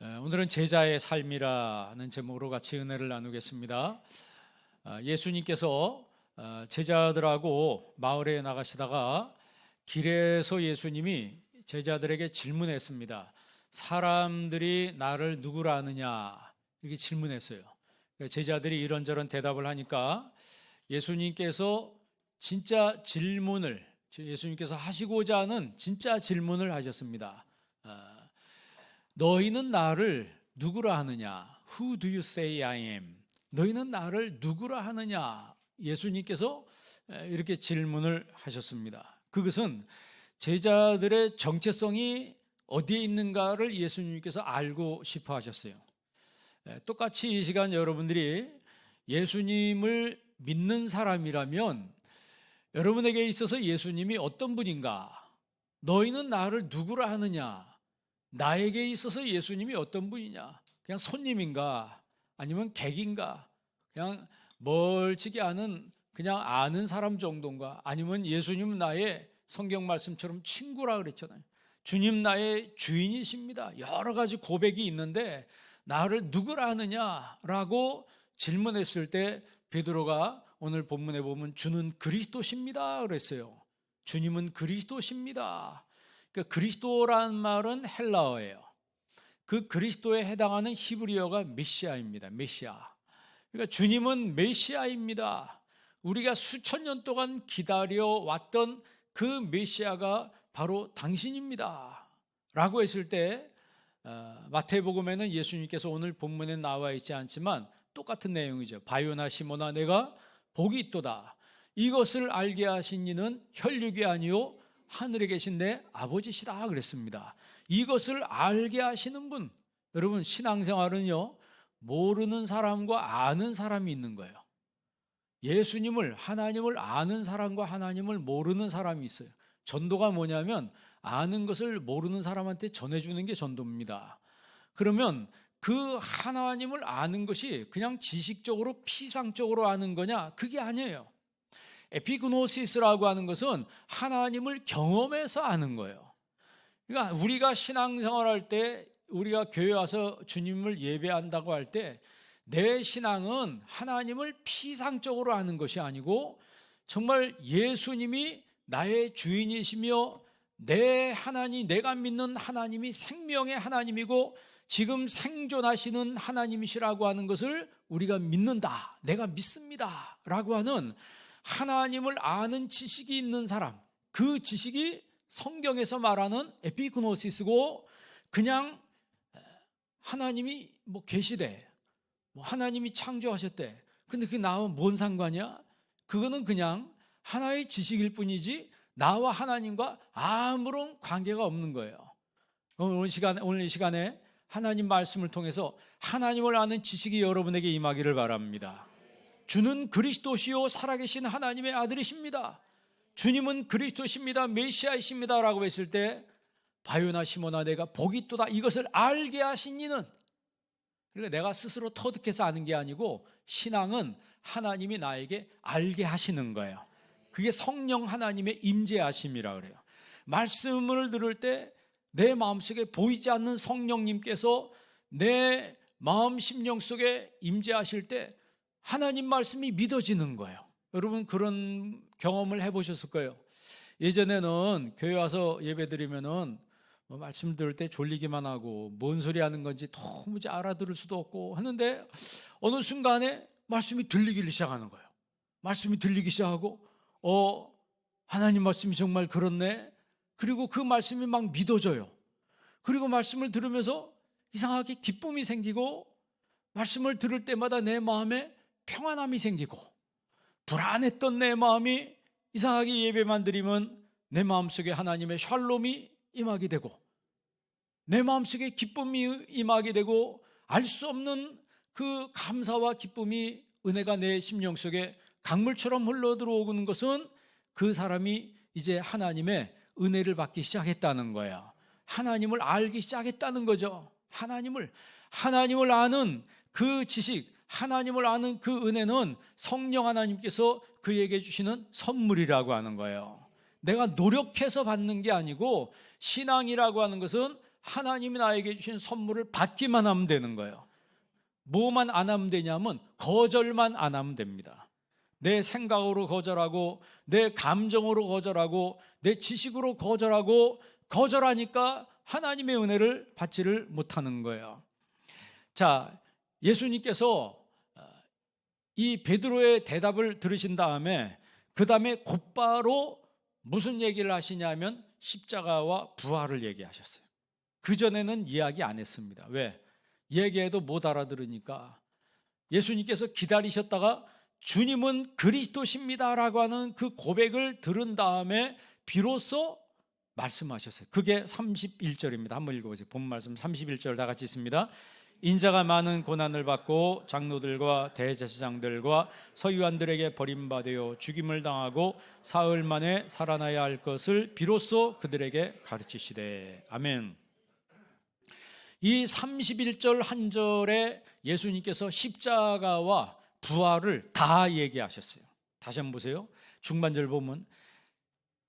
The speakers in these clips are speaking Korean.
오늘은 제자의 삶이라는 제목으로 같이 은혜를 나누겠습니다. 예수님께서 제자들하고 마을에 나가시다가 길에서 예수님이 제자들에게 질문했습니다. 사람들이 나를 누구라 하느냐 이렇게 질문했어요. 제자들이 이런저런 대답을 하니까 예수님께서 예수님께서 하시고자 하는 진짜 질문을 하셨습니다. 너희는 나를 누구라 하느냐? Who do you say I am? 너희는 나를 누구라 하느냐? 예수님께서 이렇게 질문을 하셨습니다. 그것은 제자들의 정체성이 어디에 있는가를 예수님께서 알고 싶어 하셨어요. 똑같이 이 시간 여러분들이 예수님을 믿는 사람이라면 여러분에게 있어서 예수님이 어떤 분인가? 너희는 나를 누구라 하느냐? 나에게 있어서 예수님이 어떤 분이냐? 그냥 손님인가? 아니면 객인가? 그냥 멀찍이 그냥 아는 사람 정도인가? 아니면 예수님 나의 성경 말씀처럼 친구라 그랬잖아요. 주님 나의 주인이십니다. 여러 가지 고백이 있는데 나를 누구라 하느냐라고 질문했을 때 베드로가 오늘 본문에 보면 주는 그리스도십니다 그랬어요. 주님은 그리스도십니다. 그 그리스도란 말은 헬라어예요. 그 그리스도에 해당하는 히브리어가 메시아입니다. 메시아. 그러니까 주님은 메시아입니다. 우리가 수천 년 동안 기다려왔던 그 메시아가 바로 당신입니다. 라고 했을 때 마태복음에는 예수님께서 오늘 본문에 나와 있지 않지만 똑같은 내용이죠. 바요나 시모나 내가 복이 있도다. 이것을 알게 하신 이는 혈육이 아니요 하늘에 계신 내 아버지시다 그랬습니다. 이것을 알게 하시는 분, 여러분 신앙생활은요 모르는 사람과 아는 사람이 있는 거예요. 하나님을 아는 사람과 하나님을 모르는 사람이 있어요. 전도가 뭐냐면 아는 것을 모르는 사람한테 전해주는 게 전도입니다. 그러면 그 하나님을 아는 것이 그냥 지식적으로 피상적으로 아는 거냐? 그게 아니에요. 에피그노시스라고 하는 것은 하나님을 경험해서 아는 거예요. 그러니까 우리가 신앙생활할 때 우리가 교회 와서 주님을 예배한다고 할 때 내 신앙은 하나님을 피상적으로 아는 것이 아니고 정말 예수님이 나의 주인이시며 내가 믿는 하나님이 생명의 하나님이고 지금 생존하시는 하나님이시라고 하는 것을 우리가 믿는다. 내가 믿습니다. 라고 하는 하나님을 아는 지식이 있는 사람, 그 지식이 성경에서 말하는 에피그노시스고 그냥 하나님이 계시대, 하나님이 창조하셨대. 근데 그게 나와 뭔 상관이야? 그거는 그냥 하나의 지식일 뿐이지 나와 하나님과 아무런 관계가 없는 거예요. 오늘 이 시간에 하나님 말씀을 통해서 하나님을 아는 지식이 여러분에게 임하기를 바랍니다. 주는 그리스도시요 살아계신 하나님의 아들이십니다. 주님은 그리스도십니다. 메시아이십니다. 라고 했을 때 바요나 시모나 내가 복이 있도다. 이것을 알게 하신 이는, 그러니까 내가 스스로 터득해서 아는 게 아니고 신앙은 하나님이 나에게 알게 하시는 거예요. 그게 성령 하나님의 임재하심이라 그래요. 말씀을 들을 때 내 마음속에 보이지 않는 성령님께서 내 마음 심령 속에 임재하실 때 하나님 말씀이 믿어지는 거예요. 여러분 그런 경험을 해보셨을 거예요. 예전에는 교회 와서 예배 드리면은 말씀 들을 때 졸리기만 하고 뭔 소리 하는 건지 도무지 알아들을 수도 없고 하는데 어느 순간에 말씀이 들리기 시작하는 거예요. 말씀이 들리기 시작하고 하나님 말씀이 정말 그렇네. 그리고 그 말씀이 막 믿어져요. 그리고 말씀을 들으면서 이상하게 기쁨이 생기고 말씀을 들을 때마다 내 마음에 평안함이 생기고 불안했던 내 마음이 이상하게 예배만 드리면 내 마음속에 하나님의 샬롬이 임하게 되고 내 마음속에 기쁨이 임하게 되고 알 수 없는 그 감사와 기쁨이 은혜가 내 심령 속에 강물처럼 흘러들어오는 것은 그 사람이 이제 하나님의 은혜를 받기 시작했다는 거예요. 하나님을 알기 시작했다는 거죠. 하나님을 아는 그 지식, 하나님을 아는 그 은혜는 성령 하나님께서 그에게 주시는 선물이라고 하는 거예요. 내가 노력해서 받는 게 아니고 신앙이라고 하는 것은 하나님이 나에게 주신 선물을 받기만 하면 되는 거예요. 뭐만 안 하면 되냐면 거절만 안 하면 됩니다. 내 생각으로 거절하고 내 감정으로 거절하고 내 지식으로 거절하고 거절하니까 하나님의 은혜를 받지를 못하는 거예요. 자, 예수님께서 이 베드로의 대답을 들으신 다음에 그 다음에 곧바로 무슨 얘기를 하시냐면 십자가와 부활을 얘기하셨어요. 그전에는 이야기 안 했습니다. 왜? 얘기해도 못 알아들으니까. 예수님께서 기다리셨다가 주님은 그리스도십니다라고 하는 그 고백을 들은 다음에 비로소 말씀하셨어요. 그게 31절입니다. 한번 읽어보세요. 본 말씀 31절 다 같이 있습니다. 인자가 많은 고난을 받고 장로들과 대제사장들과 서기관들에게 버림받아 죽임을 당하고 사흘 만에 살아나야 할 것을 비로소 그들에게 가르치시되. 아멘. 이 31절 한 절에 예수님께서 십자가와 부활을 다 얘기하셨어요. 다시 한번 보세요. 중반절 보면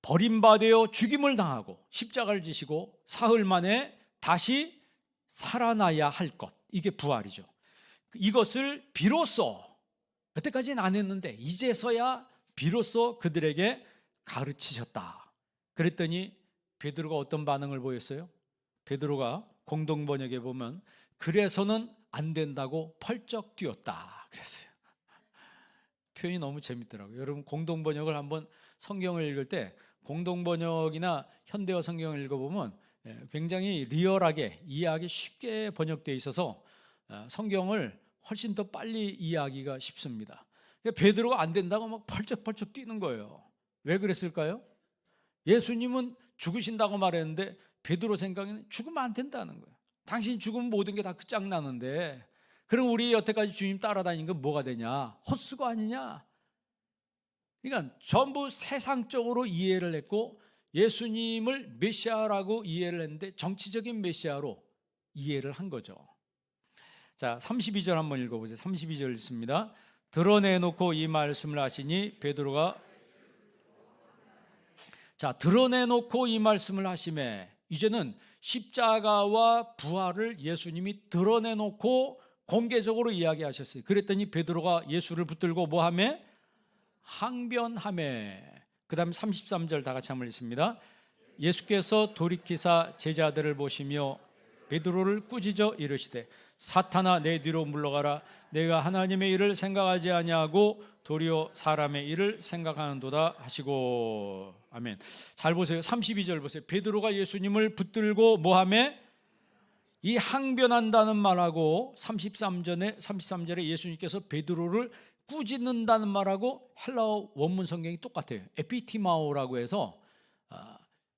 버림받아 죽임을 당하고 십자가를 지시고 사흘 만에 다시 살아나야 할 것, 이게 부활이죠. 이것을 비로소, 그때까지는 안 했는데 이제서야 비로소 그들에게 가르치셨다. 그랬더니 베드로가 어떤 반응을 보였어요? 베드로가 공동번역에 보면 그래서는 안 된다고 펄쩍 뛰었다 그랬어요. 표현이 너무 재밌더라고요. 여러분 공동번역을 한번 성경을 읽을 때 공동번역이나 현대어 성경을 읽어보면 굉장히 리얼하게 이해하기 쉽게 번역되어 있어서 성경을 훨씬 더 빨리 이해하기가 쉽습니다. 베드로가 안 된다고 막 펄쩍펄쩍 뛰는 거예요. 왜 그랬을까요? 예수님은 죽으신다고 말했는데 베드로 생각에는 죽으면 안 된다는 거예요. 당신 죽으면 모든 게 다 끝장나는데 그럼 우리 여태까지 주님 따라다니는 건 뭐가 되냐? 헛수고 아니냐? 그러니까 전부 세상적으로 이해를 했고 예수님을 메시아라고 이해를 했는데 정치적인 메시아로 이해를 한 거죠. 자, 32절 한번 읽어보세요. 32절 읽습니다. 드러내놓고 이 말씀을 하시니 베드로가 드러내놓고 이 말씀을 하심에 이제는 십자가와 부활을 예수님이 드러내놓고 공개적으로 이야기하셨어요. 그랬더니 베드로가 예수를 붙들고 뭐하매? 항변하매. 그 다음 33절 다 같이 한번 읽습니다. 예수께서 돌이키사 제자들을 보시며 베드로를 꾸짖어 이르시되 사탄아 내 뒤로 물러가라. 내가 하나님의 일을 생각하지 아니하고 도리어 사람의 일을 생각하는도다 하시고. 아멘. 잘 보세요. 32절 보세요. 베드로가 예수님을 붙들고 뭐하매? 이 항변한다는 말하고 33절에 예수님께서 베드로를 꾸짖는다는 말하고 헬라어 원문 성경이 똑같아요. 에피티마오라고 해서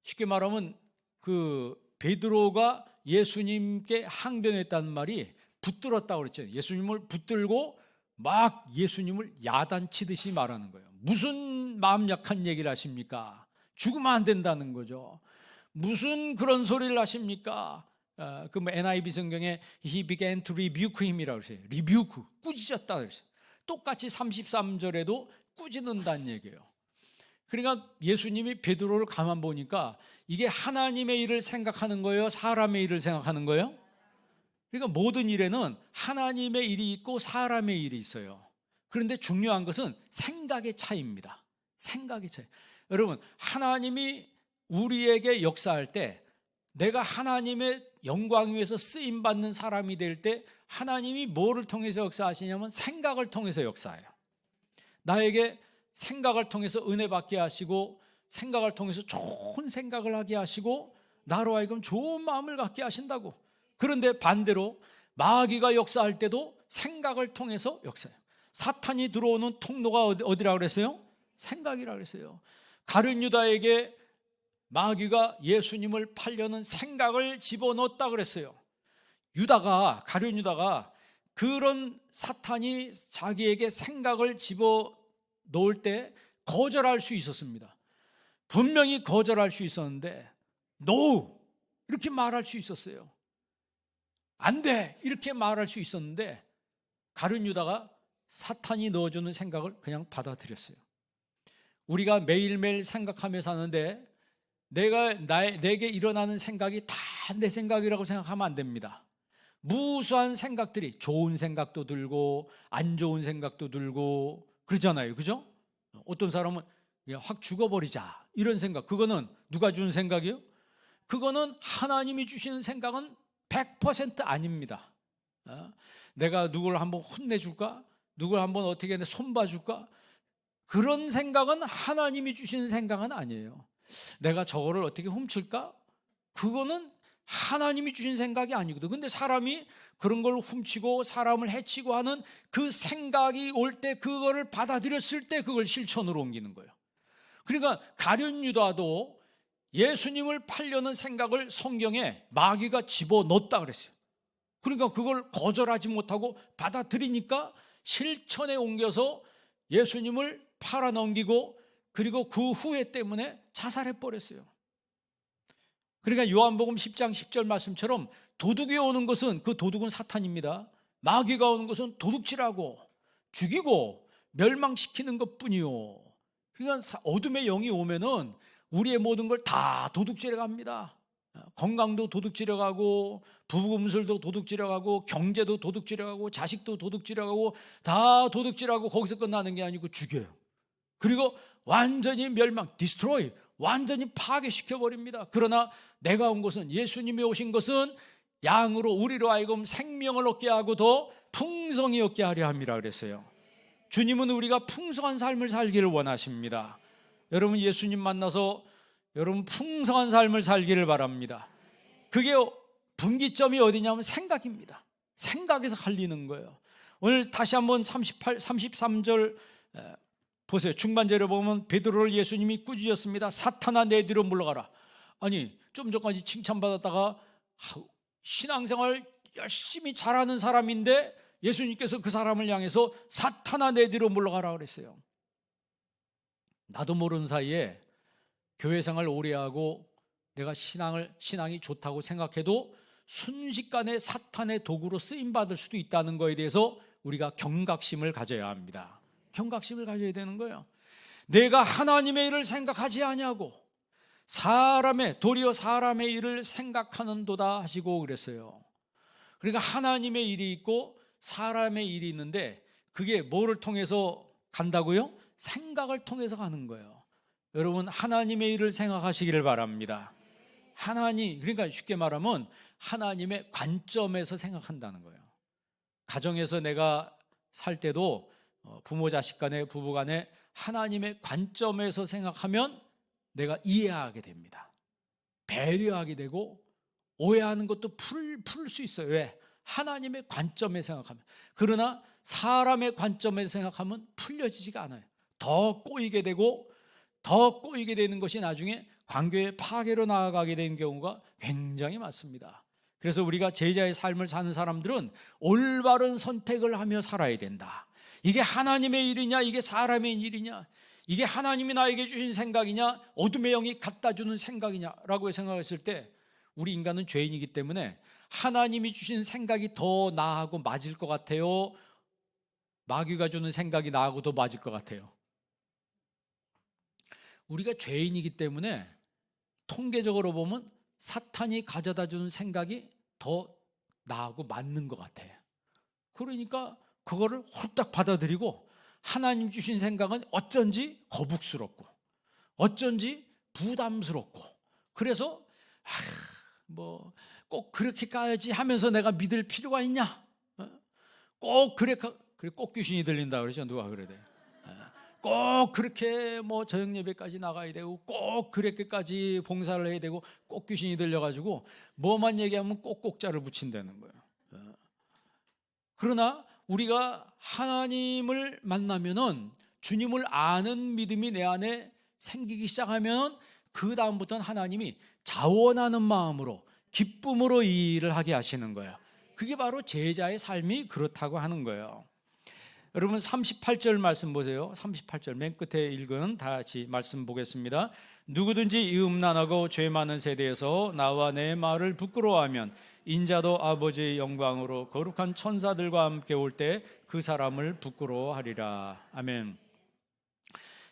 쉽게 말하면 그 베드로가 예수님께 항변했다는 말이 붙들었다고 그랬죠. 예수님을 붙들고 막 예수님을 야단치듯이 말하는 거예요. 무슨 마음 약한 얘기를 하십니까? 죽으면 안 된다는 거죠. 무슨 그런 소리를 하십니까? 그 NIV 성경에 He began to rebuke him이라고 그랬어요. rebuke, 꾸짖었다 그랬어요. 똑같이 33절에도 꾸짖는다는 얘기예요. 그러니까 예수님이 베드로를 가만 보니까 이게 하나님의 일을 생각하는 거예요? 사람의 일을 생각하는 거예요? 그러니까 모든 일에는 하나님의 일이 있고 사람의 일이 있어요. 그런데 중요한 것은 생각의 차이입니다. 생각의 차이. 여러분, 하나님이 우리에게 역사할 때 내가 하나님의 영광 위에서 쓰임받는 사람이 될 때 하나님이 뭐를 통해서 역사하시냐면 생각을 통해서 역사해요. 나에게 생각을 통해서 은혜 받게 하시고 생각을 통해서 좋은 생각을 하게 하시고 나로 하여금 좋은 마음을 갖게 하신다고. 그런데 반대로 마귀가 역사할 때도 생각을 통해서 역사해요. 사탄이 들어오는 통로가 어디라고 그랬어요? 생각이라고 그랬어요. 가룟 유다에게 마귀가 예수님을 팔려는 생각을 집어넣었다 그랬어요. 가룟 유다가 그런 사탄이 자기에게 생각을 집어넣을 때 거절할 수 있었습니다. 분명히 거절할 수 있었는데 No! 이렇게 말할 수 있었어요. 안 돼! 이렇게 말할 수 있었는데 가룟 유다가 사탄이 넣어주는 생각을 그냥 받아들였어요. 우리가 매일매일 생각하며 사는데 내게 일어나는 생각이 다 내 생각이라고 생각하면 안 됩니다. 무수한 생각들이, 좋은 생각도 들고 안 좋은 생각도 들고 그러잖아요. 그죠? 어떤 사람은 그냥 확 죽어버리자 이런 생각, 그거는 누가 준 생각이에요? 그거는 하나님이 주시는 생각은 100% 아닙니다. 내가 누구를 한번 혼내줄까? 누구를 한번 어떻게 손봐줄까? 그런 생각은 하나님이 주시는 생각은 아니에요. 내가 저거를 어떻게 훔칠까? 그거는 하나님이 주신 생각이 아니거든. 근데 사람이 그런 걸 훔치고 사람을 해치고 하는 그 생각이 올 때, 그거를 받아들였을 때 그걸 실천으로 옮기는 거예요. 그러니까 가룟 유다도 예수님을 팔려는 생각을 성경에 마귀가 집어넣었다 그랬어요. 그러니까 그걸 거절하지 못하고 받아들이니까 실천에 옮겨서 예수님을 팔아넘기고, 그리고 그 후회 때문에 자살해버렸어요. 그러니까 요한복음 10장 10절 말씀처럼 도둑이 오는 것은, 그 도둑은 사탄입니다. 마귀가 오는 것은 도둑질하고 죽이고 멸망시키는 것뿐이요. 그러니까 어둠의 영이 오면은 우리의 모든 걸 다 도둑질해 갑니다. 건강도 도둑질해 가고, 부부금술도 도둑질해 가고, 경제도 도둑질해 가고, 자식도 도둑질해 가고, 다 도둑질하고 거기서 끝나는 게 아니고 죽여요. 그리고 완전히 멸망, 디스트로이, 완전히 파괴시켜 버립니다. 그러나 내가 온 것은, 예수님이 오신 것은 양으로 우리로 하여금 생명을 얻게 하고 더 풍성히 얻게 하려 함이라 그랬어요. 주님은 우리가 풍성한 삶을 살기를 원하십니다. 여러분, 예수님 만나서 여러분 풍성한 삶을 살기를 바랍니다. 그게 분기점이 어디냐면 생각입니다. 생각에서 갈리는 거예요. 오늘 다시 한번 33절 보세요. 중반절에 보면 베드로를 예수님이 꾸짖었습니다. 사탄아, 내 뒤로 물러가라. 아니, 좀 전까지 칭찬받았다가 신앙생활 열심히 잘하는 사람인데 예수님께서 그 사람을 향해서 사탄아, 내 뒤로 물러가라 그랬어요. 나도 모르는 사이에 교회 생활 오래 하고 내가 신앙이 좋다고 생각해도 순식간에 사탄의 도구로 쓰임받을 수도 있다는 것에 대해서 우리가 경각심을 가져야 합니다. 경각심을 가져야 되는 거예요. 내가 하나님의 일을 생각하지 아니하고 도리어 사람의 일을 생각하는도다 하시고 그랬어요. 그러니까 하나님의 일이 있고 사람의 일이 있는데, 그게 뭐를 통해서 간다고요? 생각을 통해서 가는 거예요. 여러분, 하나님의 일을 생각하시기를 바랍니다. 그러니까 쉽게 말하면 하나님의 관점에서 생각한다는 거예요. 가정에서 내가 살 때도 부모 자식 간에, 부부 간에 하나님의 관점에서 생각하면 내가 이해하게 됩니다. 배려하게 되고 오해하는 것도 풀 수 있어요. 왜? 하나님의 관점에 생각하면. 그러나 사람의 관점에서 생각하면 풀려지지가 않아요. 더 꼬이게 되는 것이 나중에 관계의 파괴로 나아가게 되는 경우가 굉장히 많습니다. 그래서 우리가 제자의 삶을 사는 사람들은 올바른 선택을 하며 살아야 된다. 이게 하나님의 일이냐, 이게 사람의 일이냐, 이게 하나님이 나에게 주신 생각이냐, 어둠의 영이 갖다 주는 생각이냐라고 생각했을 때, 우리 인간은 죄인이기 때문에 하나님이 주신 생각이 더 나하고 맞을 것 같아요? 마귀가 주는 생각이 나하고 더 맞을 것 같아요? 우리가 죄인이기 때문에 통계적으로 보면 사탄이 가져다 주는 생각이 더 나하고 맞는 것 같아요. 그러니까 그거를 홀딱 받아들이고, 하나님 주신 생각은 어쩐지 거북스럽고 어쩐지 부담스럽고, 그래서 꼭 그렇게 가야지 하면서 내가 믿을 필요가 있냐? 꼭 꼭 귀신이 들린다 그러죠. 누가 그래야 돼? 꼭 그렇게 저녁 예배까지 나가야 되고, 꼭 그렇게까지 봉사를 해야 되고, 꼭 귀신이 들려가지고 뭐만 얘기하면 꼭꼭자를 붙인다는 거예요. 그러나 우리가 하나님을 만나면은, 주님을 아는 믿음이 내 안에 생기기 시작하면, 그 다음부터는 하나님이 자원하는 마음으로, 기쁨으로 이 일을 하게 하시는 거예요. 그게 바로 제자의 삶이 그렇다고 하는 거예요. 여러분, 38절 말씀 보세요. 38절 맨 끝에 읽은 다 같이 말씀 보겠습니다. 누구든지 이 음란하고 죄 많은 세대에서 나와 내 말을 부끄러워하면 인자도 아버지의 영광으로 거룩한 천사들과 함께 올 때 그 사람을 부끄러워하리라. 아멘.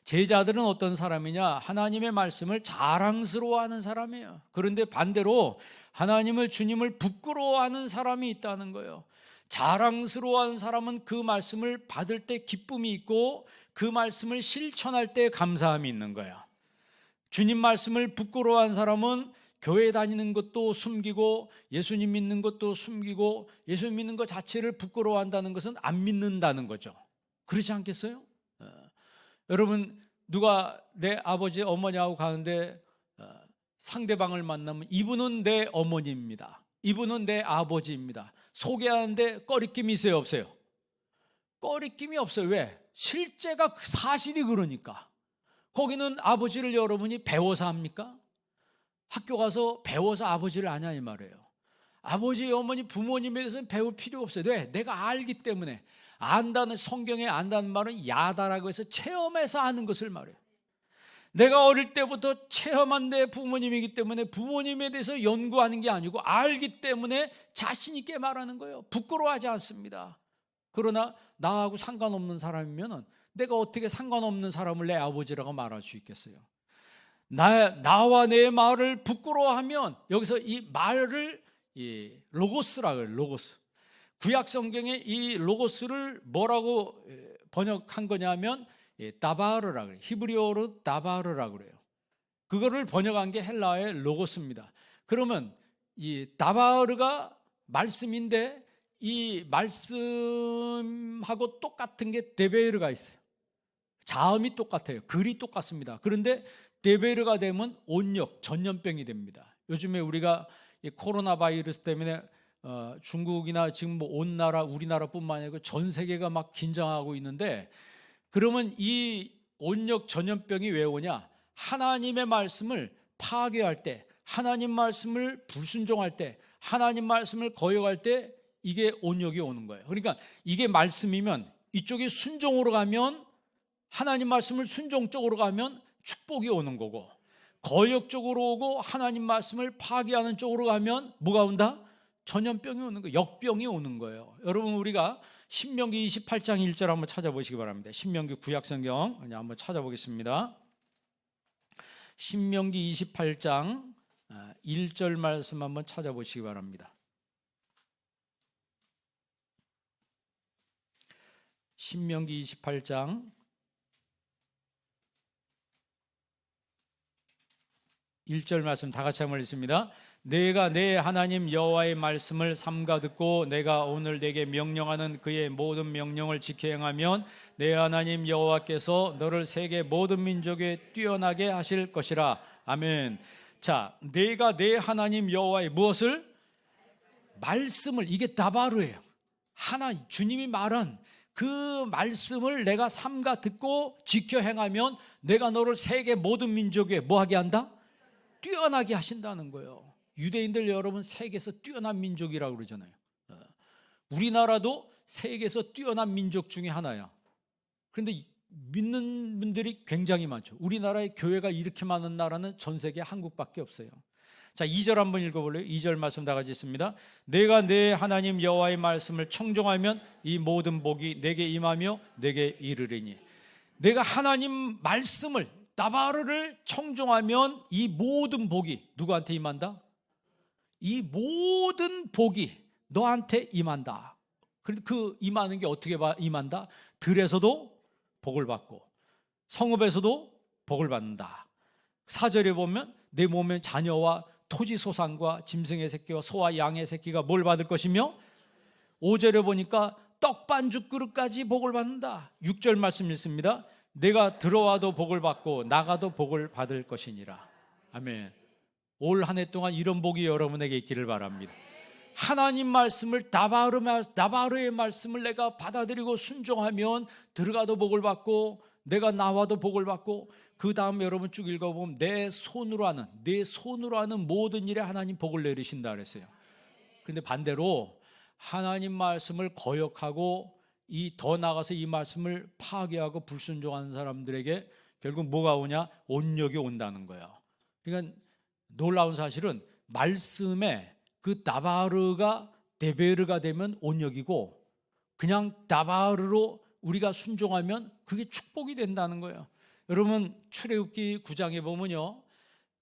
제자들은 어떤 사람이냐? 하나님의 말씀을 자랑스러워하는 사람이에요. 그런데 반대로 하나님을, 주님을 부끄러워하는 사람이 있다는 거예요. 자랑스러워하는 사람은 그 말씀을 받을 때 기쁨이 있고 그 말씀을 실천할 때 감사함이 있는 거예요. 주님 말씀을 부끄러워하는 사람은 교회 다니는 것도 숨기고 예수님 믿는 것도 숨기고 예수님 믿는 것 자체를 부끄러워한다는 것은 안 믿는다는 거죠. 그렇지 않겠어요? 여러분, 누가 내 아버지 어머니하고 가는데 상대방을 만나면 이분은 내 어머니입니다, 이분은 내 아버지입니다, 소개하는데 꺼리낌이 있어요, 없어요? 꺼리낌이 없어요. 왜? 실제가 사실이 그러니까. 거기는 아버지를 여러분이 배워서 합니까? 학교 가서 배워서 아버지를 아냐 이 말이에요. 아버지, 어머니, 부모님에 대해서는 배울 필요가 없어요. 왜? 내가 알기 때문에. 안다는, 성경에 안다는 말은 야다라고 해서 체험해서 아는 것을 말해요. 내가 어릴 때부터 체험한 내 부모님이기 때문에 부모님에 대해서 연구하는 게 아니고 알기 때문에 자신 있게 말하는 거예요. 부끄러워하지 않습니다. 그러나 나하고 상관없는 사람이면 내가 어떻게 상관없는 사람을 내 아버지라고 말할 수 있겠어요? 나와 내 말을 부끄러워하면, 여기서 이 말을 로고스라고 해요. 로고스. 구약 성경에 이 로고스를 뭐라고 번역한 거냐면 다바르라고 그래요. 히브리어로 다바르라고 그래요. 그거를 번역한 게 헬라어의 로고스입니다. 그러면 이 다바르가 말씀인데 이 말씀하고 똑같은 게 데베르가 있어요. 자음이 똑같아요. 글이 똑같습니다. 그런데 데베르가 되면 온역, 전염병이 됩니다. 요즘에 우리가 이 코로나 바이러스 때문에 중국이나 지금 뭐 온 나라, 우리나라뿐만 아니고 전 세계가 막 긴장하고 있는데, 그러면 이 온역 전염병이 왜 오냐? 하나님의 말씀을 파괴할 때, 하나님 말씀을 불순종할 때, 하나님 말씀을 거역할 때 이게 온역이 오는 거예요. 그러니까 이게 말씀이면 이쪽이 순종으로 가면, 하나님 말씀을 순종 쪽으로 가면 축복이 오는 거고, 거역 쪽으로 오고 하나님 말씀을 파괴하는 쪽으로 가면 뭐가 온다? 전염병이 오는 거예요. 역병이 오는 거예요. 여러분, 우리가 신명기 28장 1절 한번 찾아보시기 바랍니다. 신명기 구약성경 한번 찾아보겠습니다. 신명기 28장 1절 말씀 한번 찾아보시기 바랍니다. 신명기 28장 1절 말씀 다 같이 한번 읽습니다. 내가 내 하나님 여호와의 말씀을 삼가 듣고 내가 오늘 내게 명령하는 그의 모든 명령을 지켜 행하면 내 하나님 여호와께서 너를 세계 모든 민족에 뛰어나게 하실 것이라. 아멘. 자, 내가 내 하나님 여호와의 무엇을? 말씀을, 이게 다바르예요. 주님이 말한 그 말씀을 내가 삼가 듣고 지켜 행하면 내가 너를 세계 모든 민족에 뭐하게 한다? 뛰어나게 하신다는 거예요. 유대인들 여러분, 세계에서 뛰어난 민족이라고 그러잖아요. 우리나라도 세계에서 뛰어난 민족 중에 하나야. 그런데 믿는 분들이 굉장히 많죠. 우리나라의 교회가 이렇게 많은 나라는 전 세계 한국밖에 없어요. 자, 2절 한번 읽어볼래요? 2절 말씀 다 같이 있습니다. 내가 내 하나님 여호와의 말씀을 청종하면 이 모든 복이 내게 임하며 내게 이르리니. 내가 하나님 말씀을, 다바르를 청종하면 이 모든 복이 누구한테 임한다? 이 모든 복이 너한테 임한다. 그 임하는 게 어떻게 임한다? 들에서도 복을 받고 성읍에서도 복을 받는다. 4절에 보면 내 몸에 자녀와 토지 소산과 짐승의 새끼와 소와 양의 새끼가 뭘 받을 것이며, 5절에 보니까 떡 반죽 그릇까지 복을 받는다. 6절 말씀 읽습니다. 내가 들어와도 복을 받고 나가도 복을 받을 것이니라. 아멘. 올 한 해 동안 이런 복이 여러분에게 있기를 바랍니다. 하나님 말씀을, 다바르의 말씀을 내가 받아들이고 순종하면 들어가도 복을 받고 내가 나와도 복을 받고, 그 다음 여러분 쭉 읽어보면 내 손으로 하는 모든 일에 하나님 복을 내리신다 그랬어요. 그런데 반대로 하나님 말씀을 거역하고 더 나아가서 이 말씀을 파괴하고 불순종하는 사람들에게 결국 뭐가 오냐? 온역이 온다는 거예요. 그러니까 놀라운 사실은 말씀에 그 다바르가 데베르가 되면 온역이고, 그냥 다바르로 우리가 순종하면 그게 축복이 된다는 거예요. 여러분 출애굽기 9장에 보면요,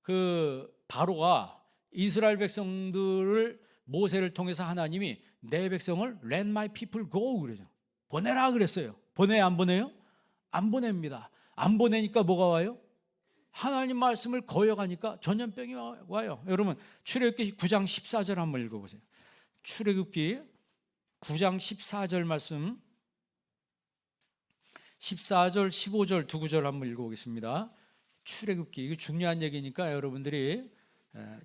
그 바로가 이스라엘 백성들을 모세를 통해서 하나님이 내 백성을 let my people go 그러죠. 보내라 그랬어요. 보내요, 안 보내요? 안 보냅니다. 안 보내니까 뭐가 와요? 하나님 말씀을 거역하니까 전염병이 와요. 여러분 출애굽기 9장 14절 한번 읽어보세요. 출애굽기 9장 14절 말씀, 14절 15절 두 구절 한번 읽어보겠습니다. 출애굽기, 이거 중요한 얘기니까 여러분들이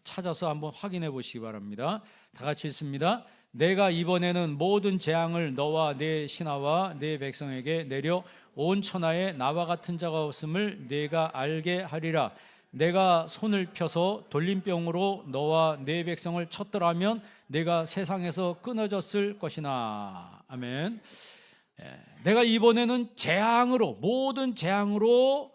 찾아서 한번 확인해 보시기 바랍니다. 다 같이 읽습니다. 내가 이번에는 모든 재앙을 너와 내 신하와 내 백성에게 내려 온 천하에 나와 같은 자가 없음을 내가 알게 하리라. 내가 손을 펴서 돌림병으로 너와 내 백성을 쳤더라면 내가 세상에서 끊어졌을 것이나. 아멘. 내가 이번에는 재앙으로, 모든 재앙으로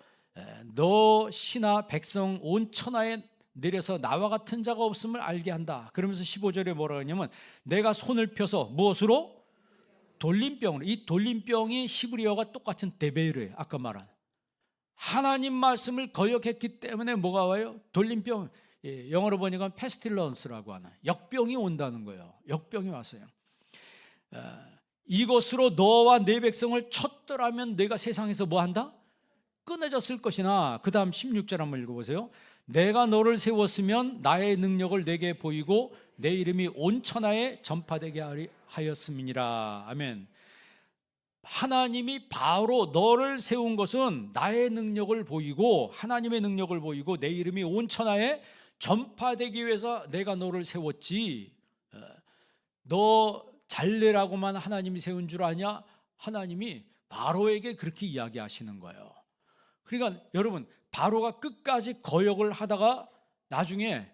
너 신하 백성 온 천하에 내려서 나와 같은 자가 없음을 알게 한다. 그러면서 15절에 뭐라 하냐면 내가 손을 펴서 무엇으로? 돌림병으로. 이 돌림병이 히브리어가 똑같은 데베르예요. 아까 말한 하나님 말씀을 거역했기 때문에 뭐가 와요? 돌림병. 영어로 보니까 페스틸런스라고 하는 역병이 온다는 거예요. 역병이 왔어요. 이것으로 너와 내 백성을 쳤더라면 내가 세상에서 뭐 한다? 끊어졌을 것이나. 그 다음 16절 한번 읽어보세요. 내가 너를 세웠으면 나의 능력을 내게 보이고 내 이름이 온 천하에 전파되게 하였음이니라. 아멘. 하나님이 바로 너를 세운 것은 나의 능력을 보이고 하나님의 능력을 보이고 내 이름이 온 천하에 전파되기 위해서 내가 너를 세웠지. 너 잘내라고만 하나님이 세운 줄 아냐? 하나님이 바로에게 그렇게 이야기하시는 거예요. 그러니까 여러분 바로가 끝까지 거역을 하다가 나중에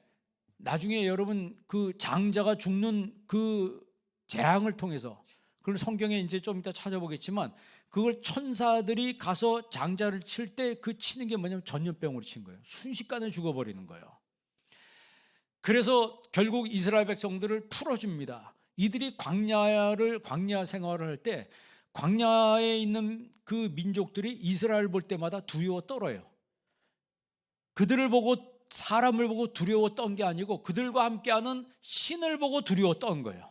여러분 그 장자가 죽는 그 재앙을 통해서, 그걸 성경에 이제 좀 이따 찾아보겠지만 그걸 천사들이 가서 장자를 칠 때 그 치는 게 뭐냐면 전염병으로 친 거예요. 순식간에 죽어버리는 거예요. 그래서 결국 이스라엘 백성들을 풀어줍니다. 이들이 광야 생활을 할 때 광야에 있는 그 민족들이 이스라엘 볼 때마다 두려워 떨어요. 그들을 보고, 사람을 보고 두려워 떤 게 아니고 그들과 함께하는 신을 보고 두려워 떤 거예요.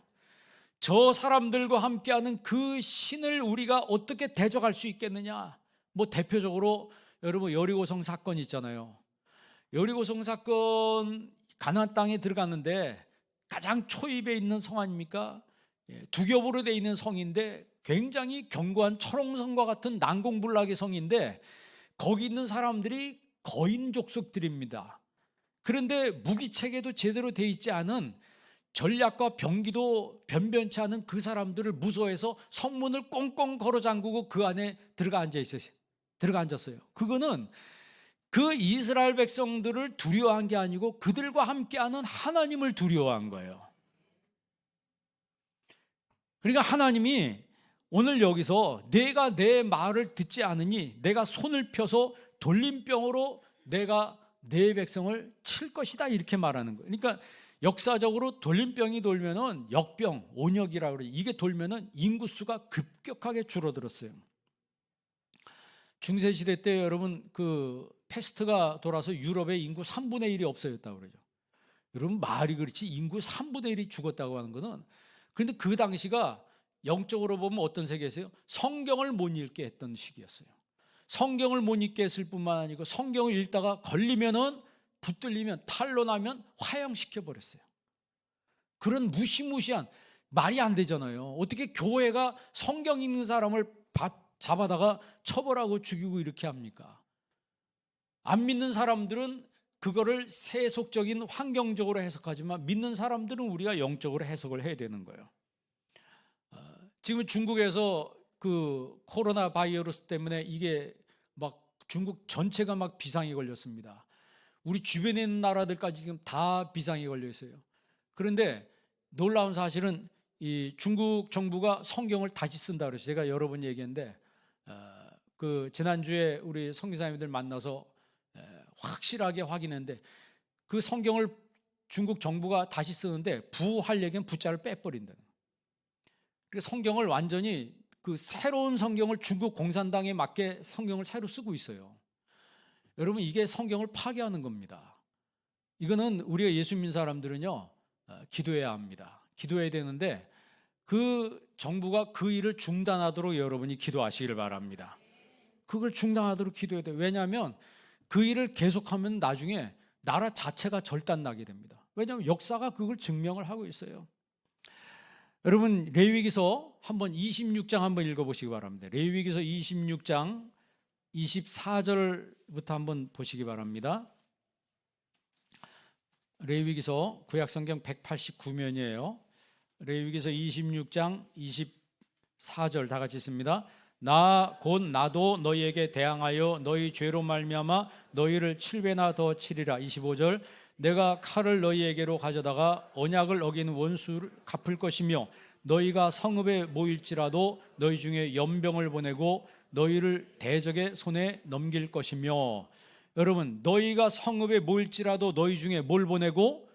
저 사람들과 함께하는 그 신을 우리가 어떻게 대적할 수 있겠느냐. 뭐 대표적으로 여러분 여리고성 사건 있잖아요. 여리고성 사건, 가나안 땅에 들어갔는데 가장 초입에 있는 성 아닙니까? 두 겹으로 돼 있는 성인데 굉장히 견고한 철옹성과 같은 난공불락의 성인데 거기 있는 사람들이 거인 족속들입니다. 그런데 무기체계도 제대로 돼 있지 않은, 전략과 병기도 변변치 않은 그 사람들을 무서워해서 성문을 꽁꽁 걸어 잠그고 그 안에 들어가 앉았어요. 그거는 그 이스라엘 백성들을 두려워한 게 아니고 그들과 함께하는 하나님을 두려워한 거예요. 그러니까 하나님이 오늘 여기서 내가 내 말을 듣지 않으니 내가 손을 펴서 돌림병으로 내가 내 백성을 칠 것이다, 이렇게 말하는 거예요. 그러니까 역사적으로 돌림병이 돌면은 역병, 온역이라고 그래요. 이게 돌면은 인구수가 급격하게 줄어들었어요. 중세시대 때 여러분 그 패스트가 돌아서 유럽의 인구 3분의 1이 없어졌다고 그러죠. 여러분 말이 그렇지 인구 3분의 1이 죽었다고 하는 거는, 그런데 그 당시가 영적으로 보면 어떤 세계였어요? 성경을 못 읽게 했던 시기였어요. 성경을 못 읽게 했을 뿐만 아니고 성경을 읽다가 걸리면은, 붙들리면, 탄로나면 화형시켜 버렸어요. 그런 무시무시한, 말이 안 되잖아요. 어떻게 교회가 성경 읽는 사람을 잡아다가 처벌하고 죽이고 이렇게 합니까? 안 믿는 사람들은 그거를 세속적인 환경적으로 해석하지만 믿는 사람들은 우리가 영적으로 해석을 해야 되는 거예요. 지금 중국에서 그 코로나 바이러스 때문에 이게 막 중국 전체가 막 비상이 걸렸습니다. 우리 주변에 있는 나라들까지 지금 다 비상이 걸려 있어요. 그런데 놀라운 사실은 이 중국 정부가 성경을 다시 쓴다 그래서 제가 여러 번 얘기했는데, 그 지난주에 우리 선교사님들 만나서 확실하게 확인했는데 그 성경을 중국 정부가 다시 쓰는데 부할 얘기는 부자를 빼버린다. 그래서 성경을 완전히 그 새로운 성경을 중국 공산당에 맞게 성경을 새로 쓰고 있어요. 여러분, 이게 성경을 파괴하는 겁니다. 이거는 우리가 예수 믿는 사람들은요, 기도해야 합니다. 기도해야 되는데 그 정부가 그 일을 중단하도록 여러분이 기도하시기를 바랍니다. 그걸 중단하도록 기도해야 돼요. 왜냐하면 그 일을 계속하면 나중에 나라 자체가 절단나게 됩니다. 왜냐하면 역사가 그걸 증명을 하고 있어요. 여러분, 레위기서 한번 26장 한번 읽어보시기 바랍니다. 레위기서 26장 24절부터 한번 보시기 바랍니다. 레위기서 구약성경 189면이에요. 레위기서 26장 24절 다 같이 읽습니다. 나 곧 나도 너희에게 대항하여 너희 죄로 말미암아 너희를 7배나 더 치리라. 25절 내가 칼을 너희에게로 가져다가 언약을 어긴 원수를 갚을 것이며 너희가 성읍에 모일지라도 너희 중에 연병을 보내고 너희를 대적의 손에 넘길 것이며. 여러분, 너희가 성읍에 모일지라도 너희 중에 뭘 보내고,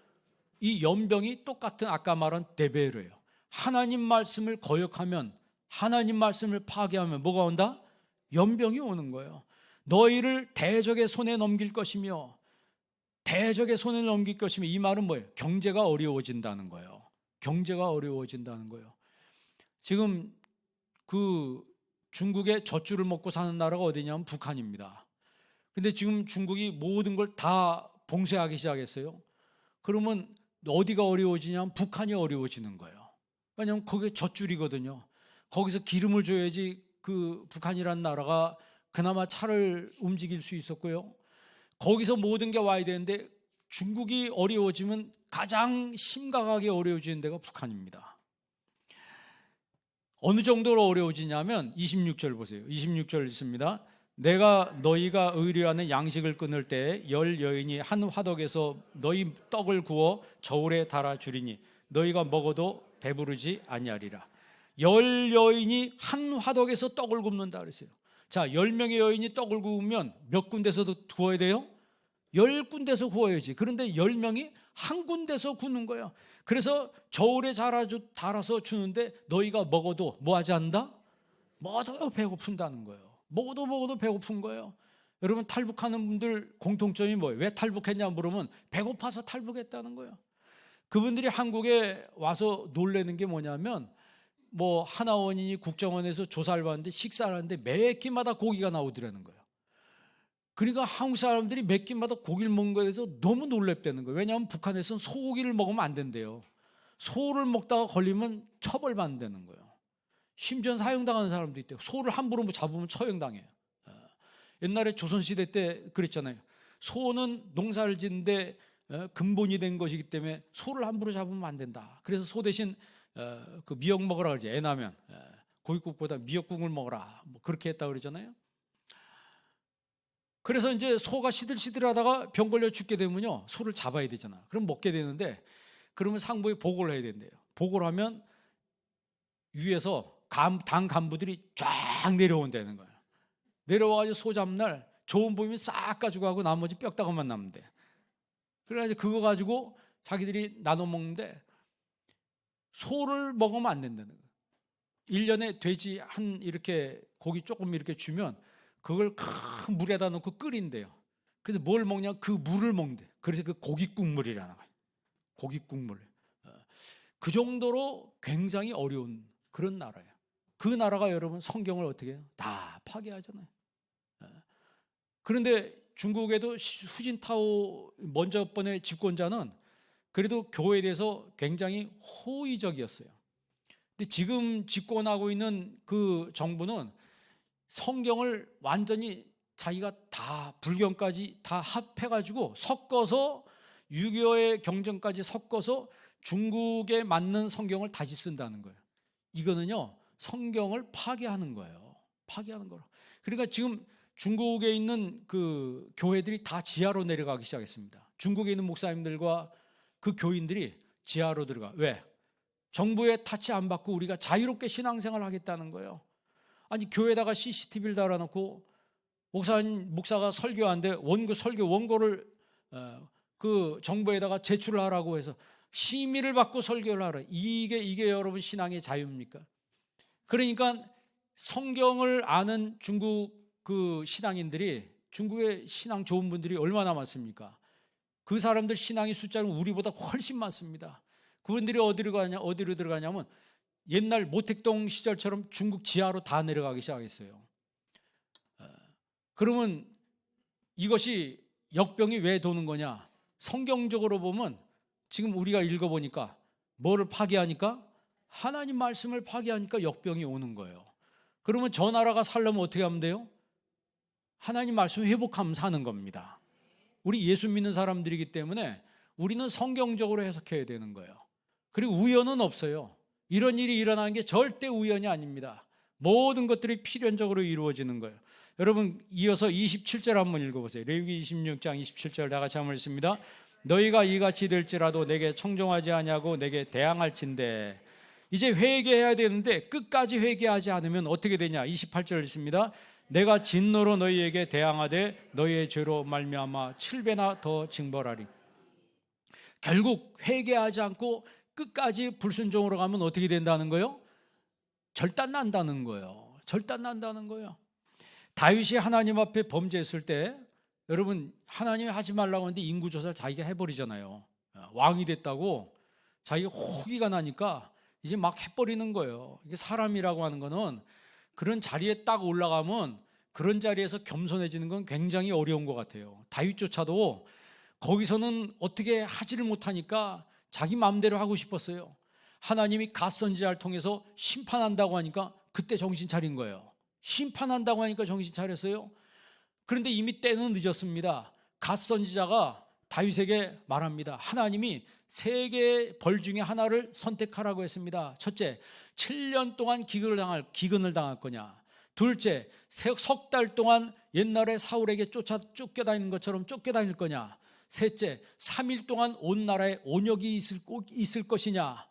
이 연병이 똑같은 아까 말한 데베르예요. 하나님 말씀을 거역하면, 하나님 말씀을 파괴하면 뭐가 온다? 연병이 오는 거예요. 너희를 대적의 손에 넘길 것이며, 대적의 손에 넘길 것이며, 이 말은 뭐예요? 경제가 어려워진다는 거예요. 경제가 어려워진다는 거예요. 지금 그 중국의 젖줄을 먹고 사는 나라가 어디냐면 북한입니다. 근데 지금 중국이 모든 걸 다 봉쇄하기 시작했어요. 그러면 어디가 어려워지냐면 북한이 어려워지는 거예요. 왜냐하면 거기에 젖줄이거든요. 거기서 기름을 줘야지 그 북한이라는 나라가 그나마 차를 움직일 수 있었고요. 거기서 모든 게 와야 되는데 중국이 어려워지면 가장 심각하게 어려워지는 데가 북한입니다. 어느 정도로 어려워지냐면 26절 보세요. 26절 있습니다. 내가 너희가 의뢰하는 양식을 끊을 때 열 여인이 한 화덕에서 너희 떡을 구워 저울에 달아 주리니 너희가 먹어도 배부르지 아니하리라. 열 여인이 한 화덕에서 떡을 굽는다 그랬어요. 자, 10명의 여인이 떡을 구우면 몇 군데서도 구워야 돼요? 10군데서 구워야지. 그런데 10명이 한 군데서 구는 거예요. 그래서 저울에 달아서 주는데 너희가 먹어도 뭐 하지 않는다? 먹어도 배고픈다는 거예요. 먹어도 배고픈 거예요. 여러분, 탈북하는 분들 공통점이 뭐예요? 왜 탈북했냐 물으면 배고파서 탈북했다는 거예요. 그분들이 한국에 와서 놀라는 게 뭐냐면, 뭐 하나원인이 국정원에서 조사를 받는데 식사를 하는데 매 끼마다 고기가 나오더라는 거예요. 그러니까 한국 사람들이 매 끼마다 고기를 먹는 거에 대해서 너무 놀랍다는 거예요. 왜냐하면 북한에서는 소고기를 먹으면 안 된대요. 소를 먹다가 걸리면 처벌받는다는 거예요. 심지어 사형당하는 사람도 있대요. 소를 함부로 잡으면 처형당해요. 옛날에 조선시대 때 그랬잖아요. 소는 농사를 짓는데 근본이 된 것이기 때문에 소를 함부로 잡으면 안 된다. 그래서 소 대신 그 미역 먹으라 그러지. 애 나면 고깃국보다 미역국을 먹어라. 뭐 그렇게 했다고 그러잖아요. 그래서 이제 소가 시들시들하다가 병 걸려 죽게 되면요, 소를 잡아야 되잖아. 그럼 먹게 되는데, 그러면 상부에 보고를 해야 된대요. 보고를 하면 위에서 당 간부들이 쫙 내려온다는 거예요. 내려와가지고 소 잡는 날 좋은 부위는 싹 가지고 가고 나머지 뼈다귀만 남는데, 그래가지고 그거 가지고 자기들이 나눠 먹는데 소를 먹으면 안 된다는 거예요. 1년에 돼지 한 이렇게 고기 조금 이렇게 주면 그걸 큰 물에다 넣고 끓인대요. 그래서 뭘 먹냐? 그 물을 먹는데. 그래서 그 고깃국물이라는 거예요. 고깃국물. 그 정도로 굉장히 어려운 그런 나라예요. 그 나라가 여러분 성경을 어떻게 해요? 다 파괴하잖아요. 그런데 중국에도 후진타오 먼저 번의 집권자는 그래도 교회에 대해서 굉장히 호의적이었어요. 근데 지금 집권하고 있는 그 정부는 성경을 완전히 자기가 다 불경까지 다 합해가지고 섞어서 6.25의 경전까지 섞어서 중국에 맞는 성경을 다시 쓴다는 거예요. 이거는요, 성경을 파괴하는 거예요. 파괴하는 거로. 그러니까 지금 중국에 있는 그 교회들이 다 지하로 내려가기 시작했습니다. 중국에 있는 목사님들과 그 교인들이 지하로 들어가. 왜? 정부의 타치 안 받고 우리가 자유롭게 신앙생활을 하겠다는 거예요. 아니, 교회에다가 CCTV를 달아놓고 목사가 설교하는데 원고를 그 정부에다가 제출을 하라고 해서 심의를 받고 설교를 하라. 이게 여러분 신앙의 자유입니까? 그러니까 성경을 아는 중국 그 신앙인들이 중국에 신앙 좋은 분들이 얼마나 많습니까? 그 사람들 신앙의 숫자는 우리보다 훨씬 많습니다. 그분들이 어디로 들어가냐면 옛날 모택동 시절처럼 중국 지하로 다 내려가기 시작했어요. 그러면 이것이 역병이 왜 도는 거냐? 성경적으로 보면 지금 우리가 읽어보니까 뭐를 파괴하니까? 하나님 말씀을 파괴하니까 역병이 오는 거예요. 그러면 저 나라가 살려면 어떻게 하면 돼요? 하나님 말씀을 회복하면 사는 겁니다. 우리 예수 믿는 사람들이기 때문에 우리는 성경적으로 해석해야 되는 거예요. 그리고 우연은 없어요. 이런 일이 일어나는 게 절대 우연이 아닙니다. 모든 것들이 필연적으로 이루어지는 거예요. 여러분 이어서 27절 한번 읽어보세요. 레위기 26장 27절 다 같이 한번 읽습니다. 너희가 이같이 될지라도 내게 청종하지 아니하고 내게 대항할진대. 이제 회개해야 되는데 끝까지 회개하지 않으면 어떻게 되냐? 28절 읽습니다. 내가 진노로 너희에게 대항하되 너희의 죄로 말미암아 7배나 더 징벌하리. 결국 회개하지 않고 끝까지 불순종으로 가면 어떻게 된다는 거예요? 절단난다는 거예요. 절단난다는 거예요. 다윗이 하나님 앞에 범죄했을 때 여러분 하나님이 하지 말라고 하는데 인구조사를 자기가 해버리잖아요. 왕이 됐다고 자기가 호기가 나니까 이제 막 해버리는 거예요. 이게 사람이라고 하는 거는 그런 자리에 딱 올라가면 그런 자리에서 겸손해지는 건 굉장히 어려운 것 같아요. 다윗조차도 거기서는 어떻게 하지를 못하니까 자기 마음대로 하고 싶었어요. 하나님이 갓 선지자를 통해서 심판한다고 하니까 그때 정신 차린 거예요. 심판한다고 하니까 정신 차렸어요. 그런데 이미 때는 늦었습니다. 갓 선지자가 다윗에게 말합니다. 하나님이 세 개의 벌 중에 하나를 선택하라고 했습니다. 첫째, 7년 동안 기근을 당할 거냐. 둘째, 석 달 동안 옛날에 사울에게 쫓겨다니는 것처럼 쫓겨다닐 거냐. 셋째, 3일 동안 온 나라에 온역이 있을 것이냐.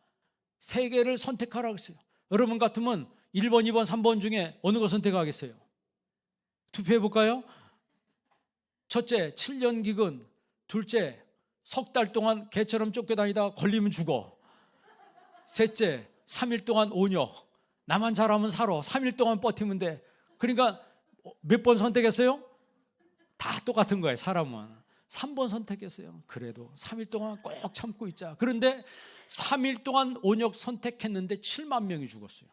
세 개를 선택하라고 했어요. 여러분 같으면 1번, 2번, 3번 중에 어느 거 선택하겠어요? 투표해 볼까요? 첫째, 7년 기근. 둘째, 석 달 동안 개처럼 쫓겨다니다 걸리면 죽어. 셋째, 3일 동안 온역. 나만 잘하면 살아. 3일 동안 버티면 돼. 그러니까 몇 번 선택했어요? 다 똑같은 거예요. 사람은 3번 선택했어요. 그래도 3일 동안 꼭 참고 있자. 그런데 3일 동안 온역 선택했는데 7만 명이 죽었어요.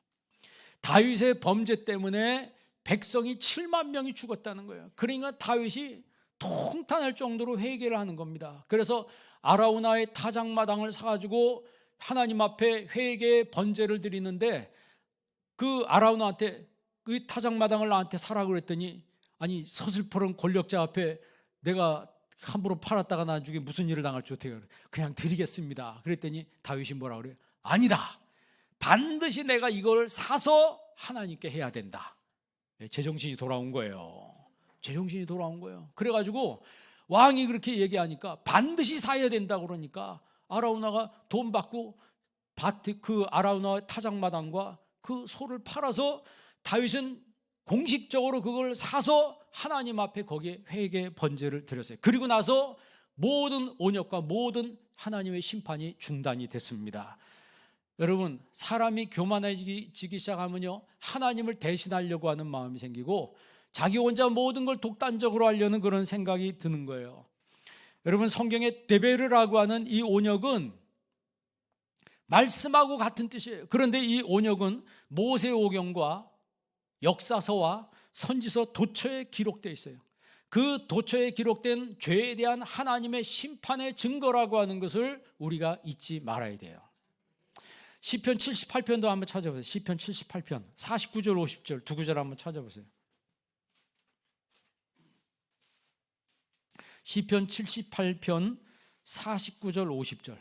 다윗의 범죄 때문에 백성이 7만 명이 죽었다는 거예요. 그러니까 다윗이 통탄할 정도로 회개를 하는 겁니다. 그래서 아라우나의 타작마당을 사가지고 하나님 앞에 회개의 번제를 드리는데 그 아라우나한테 그 타작마당을 나한테 사라고 그랬더니 아니 서슬퍼런 권력자 앞에 내가 함부로 팔았다가 나중에 무슨 일을 당할지 어떻게 그래. 그냥 드리겠습니다. 그랬더니 다윗이 뭐라 그래요? 아니다. 반드시 내가 이걸 사서 하나님께 해야 된다. 제정신이 돌아온 거예요. 제정신이 돌아온 거예요. 그래가지고 왕이 그렇게 얘기하니까 반드시 사야 된다고 그러니까 아라우나가 돈 받고 그 아라우나 타작마당과 그 소를 팔아서 다윗은 공식적으로 그걸 사서 하나님 앞에 거기에 회개 번제를 드렸어요. 그리고 나서 모든 온역과 모든 하나님의 심판이 중단이 됐습니다. 여러분 사람이 교만해지기 시작하면요 하나님을 대신하려고 하는 마음이 생기고 자기 혼자 모든 걸 독단적으로 하려는 그런 생각이 드는 거예요. 여러분 성경에 데베르라고 하는 이 온역은 말씀하고 같은 뜻이에요. 그런데 이 온역은 모세오경과 역사서와 선지서 도처에 기록되어 있어요. 그 도처에 기록된 죄에 대한 하나님의 심판의 증거라고 하는 것을 우리가 잊지 말아야 돼요. 시편 78편도 한번 찾아보세요. 시편 78편 49절 50절 두 구절 한번 찾아보세요. 시편 78편 49절 50절.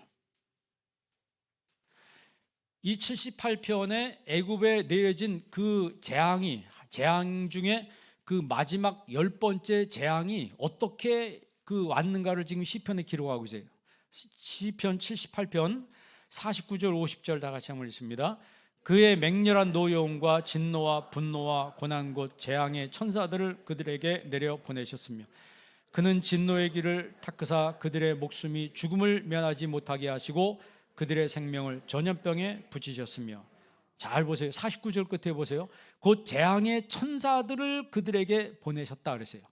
이 78편에 애굽에 내려진 그 재앙 중에 그 마지막 10번째 재앙이 어떻게 그 왔는가를 지금 시편에 기록하고 있어요. 시편 78편 49절 50절 다 같이 한번 읽습니다. 그의 맹렬한 노여움과 진노와 분노와 고난 곧 재앙의 천사들을 그들에게 내려 보내셨으며 그는 진노의 길을 닦으사 그들의 목숨이 죽음을 면하지 못하게 하시고 그들의 생명을 전염병에 붙이셨으며. 잘 보세요. 49절 끝에 보세요. 곧 재앙의 천사들을 그들에게 보내셨다 그랬어요.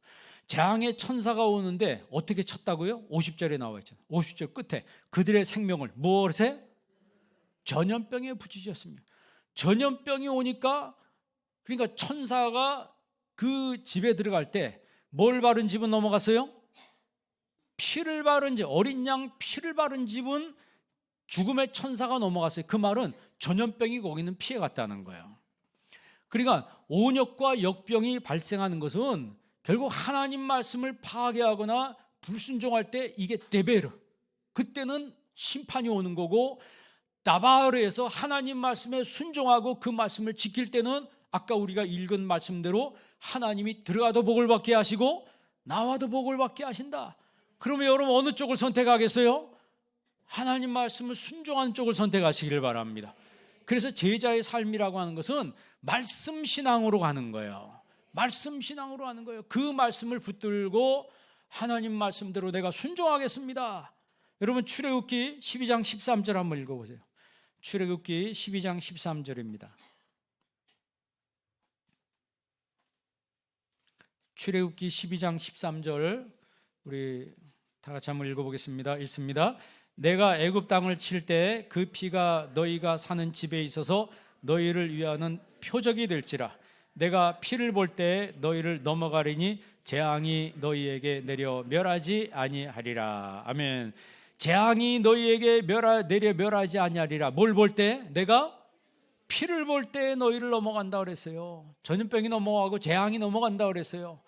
재앙의 천사가 오는데 어떻게 쳤다고요? 50절에 나와 있잖아요. 50절 끝에 그들의 생명을 무엇에? 전염병에 부딪혔습니다. 전염병이 오니까 그러니까 천사가 그 집에 들어갈 때 뭘 바른 집은 넘어갔어요? 피를 바른 집, 어린 양 피를 바른 집은 죽음의 천사가 넘어갔어요. 그 말은 전염병이 거기는 피해갔다는 거예요. 그러니까 온역과 역병이 발생하는 것은 결국 하나님 말씀을 파괴하거나 불순종할 때 이게 데베르, 그때는 심판이 오는 거고, 나바르에서 하나님 말씀에 순종하고 그 말씀을 지킬 때는 아까 우리가 읽은 말씀대로 하나님이 들어가도 복을 받게 하시고 나와도 복을 받게 하신다. 그러면 여러분 어느 쪽을 선택하겠어요? 하나님 말씀을 순종하는 쪽을 선택하시길 바랍니다. 그래서 제자의 삶이라고 하는 것은 말씀 신앙으로 가는 거예요. 말씀 신앙으로 하는 거예요. 그 말씀을 붙들고 하나님 말씀대로 내가 순종하겠습니다. 여러분 출애굽기 12장 13절 한번 읽어보세요. 출애굽기 12장 13절입니다. 출애굽기 12장 13절 우리 다 같이 한번 읽어보겠습니다. 읽습니다. 내가 애굽 땅을 칠 때 그 피가 너희가 사는 집에 있어서 너희를 위하는 표적이 될지라. 내가 피를 볼 때 너희를 넘어가리니 재앙이 너희에게 내려 멸하지 아니하리라. 아멘. 재앙이 너희에게 내려 멸하지 아니하리라. 뭘 볼 때? 내가 피를 볼 때 너희를 넘어간다 그랬어요. 전염병이 넘어가고 재앙이 넘어간다 그랬어요.